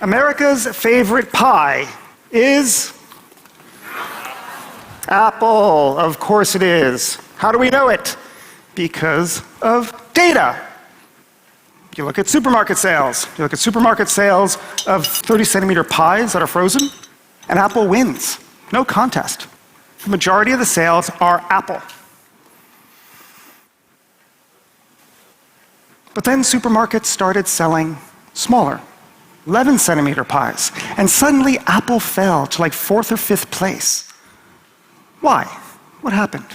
America's favorite pie is apple. Of course it is. How do we know it? Because of data. You look at supermarket sales. You look at supermarket sales of 30-centimeter pies that are frozen, and Apple wins. No contest. The majority of the sales are Apple. But then supermarkets started selling smaller, 11-centimeter pies, and suddenly Apple fell to like 4th or 5th place. Why? What happened?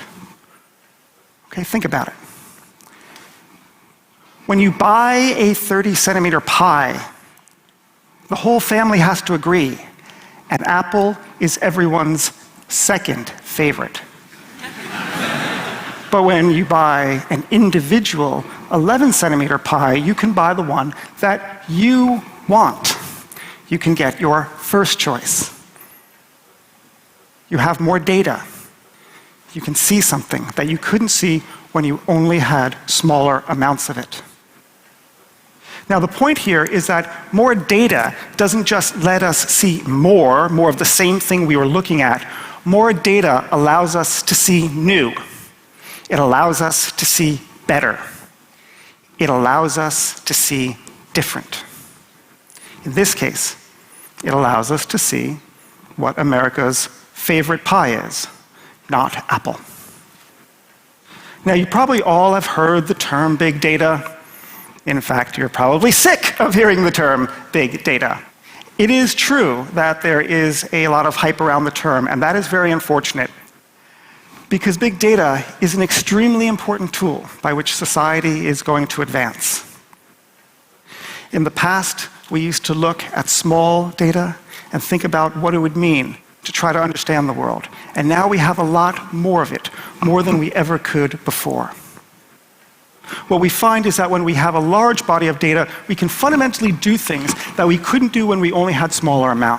Okay, think about it. When you buy a 30-centimeter pie, the whole family has to agree, and Apple is everyone's second favorite. But when you buy an individual 11-centimeter pie, you can buy the one that you want. You can get your first choice. You have more data. You can see something that you couldn't see when you only had smaller amounts of it. Now, the point here is that more data doesn't just let us see more of the same thing we were looking at. More data allows us to see new. It allows us to see better. It allows us to see different. In this case, it allows us to see what America's favorite pie is, not Apple. Now, you probably all have heard the term big data. In fact, you're probably sick of hearing the term big data. It is true that there is a lot of hype around the term, and that is very unfortunate, because big data is an extremely important tool by which society is going to advance. In the past, we used to look at small data and think about what it would mean to try to understand the world. And now we have a lot more of it, more than we ever could before. What we find is that when we have a large body of data, we can fundamentally do things that we couldn't do when we only had smaller amounts.